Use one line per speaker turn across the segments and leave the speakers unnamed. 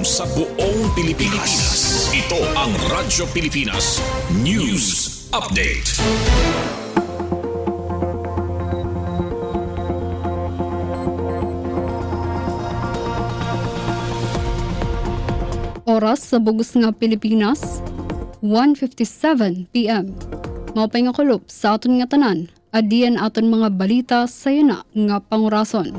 sa buong Pilipinas. Ito ang Radyo Pilipinas News Update.
Oras sa bugos nga Pilipinas, 1:57 p.m. Maupay nga kulop sa aton nga tanan, adiyan aton mga balita sa yana nga pangurason.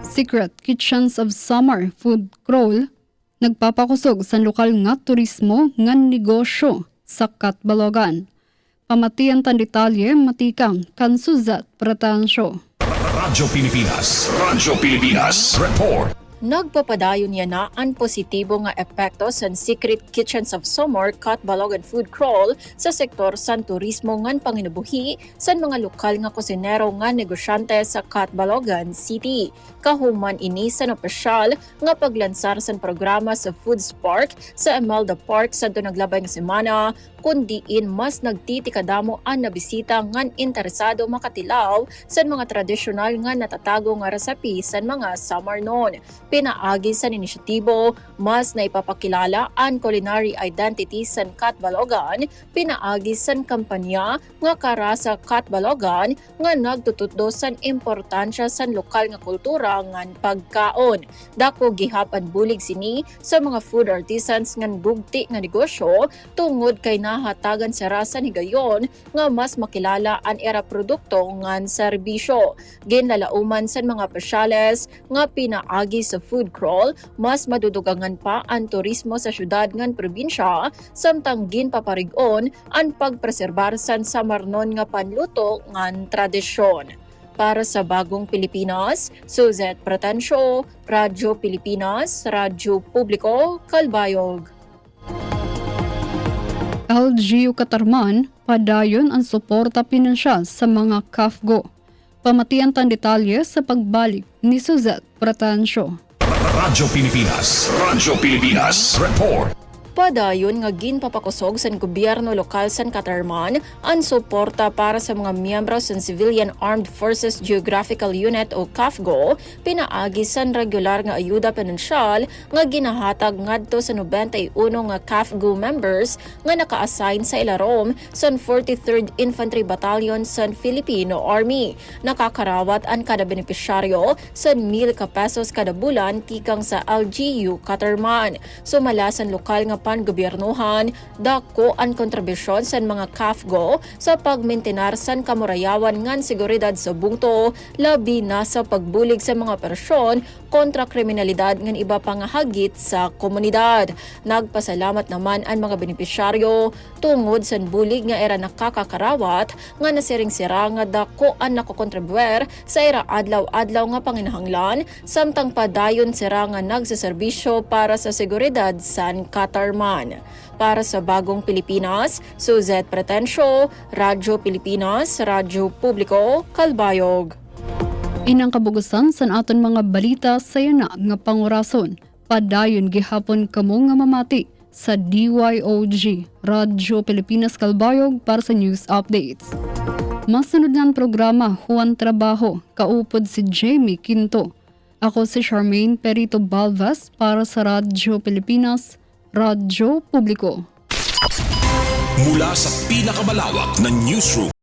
Secret Kitchens of Summer Food Crawl nagpapakusog sa lokal nga turismo nga negosyo sa Catbalogan. Pamatian tan detalye matikang kan Suzette Pretansyo.
Radyo Pilipinas Report.
Nagpapadayon niya na ang positibo nga epekto sa Secret Kitchens of Summer Catbalogan Food Crawl sa sektor sa turismo ngan panginabuhi sa mga lokal nga kusinero nga negosyante sa Catbalogan City. Kahuman ini sa opisyal nga paglansar sa programa sa Food Spark sa Emelda Park sa naglabay nga semana, kundiin mas nagtitikadamo ang nabisita ngan interesado makatilaw sa mga tradisyonal nga natatago nga resepi sa mga summer noon. Pinaagi sa inisyatibo, mas naipapakilala ang culinary identity sa Catbalogan, pinaagi sa kampanya nga kara sa Catbalogan nga nagtutudlo sa importansya sa lokal nga kultura ngan pagkaon. Dako gihapan bulig sini sa mga food artisans ngan bugti nga negosyo tungod kay nahatagan sa rasa ni gayon nga mas makilala ang era produkto ngan serbisyo. Ginlalauman sa mga pasyales nga pinaagi sa food crawl, mas madudugangan pa ang turismo sa syudad ngan probinsya, samtang ginpaparig-on ang pagpreserbar sa samarnon nga panluto ngan tradisyon. Para sa Bagong Pilipinas, Suzette Pretansyo, Radyo Pilipinas, Radyo Publiko, Calbayog.
LGU Katarman, padayon ang suporta pinansyal sa mga CAFGO. Pamatian tan detalye sa pagbalik ni Suzette Pretansyo.
Radyo Pilipinas Report.
Padayon nga ginpapakusog sa gobyerno lokal sa Katarman ang suporta para sa mga miyembro sa Civilian Armed Forces Geographical Unit o CAFGO, pinaagi sa regular nga ayuda pinansyal nga ginahatag ngadto sa 91 nga CAFGO members nga naka-assign sa ilarom sa 43rd Infantry Battalion sa Filipino Army. Nakakarawat ang kada benepisyaryo sa 1,000 ka pesos kada bulan tikang sa LGU Katarman. Sumalasan lokal nga pan-gobyernuhan, dako ang kontribusyon sa mga CAFGO sa pagmintenar sa kamurayawan ngan seguridad sa bungto, labi na sa pagbulig sa mga operasyon kontra kriminalidad ngan iba pang hagit sa komunidad. Nagpasalamat naman ang mga benepisyaryo tungod sa bulig nga era nakakakarawat nga nasiring-sira nga dako ang nakokontribuer sa era adlaw-adlaw nga panginahanglan, samtang padayon sira nga nagseserbisyo para sa seguridad sa Katarman. Para sa Bagong Pilipinas, Suzette Pretansyo, Radyo Pilipinas, Radyo Publiko, Calbayog.
Inang kabugusan sa aton mga balita sa yana nga pangurason, padayon gihapon kamo nga mamati sa DYOG, Radyo Pilipinas Calbayog para sa news updates. Masunod ng programa, Juan Trabajo, kaupod si Jamie Quinto. Ako si Charmaine Perito Balvas para sa Radyo Pilipinas, Radyo Publiko.
Mula sa pinakamalawak na newsroom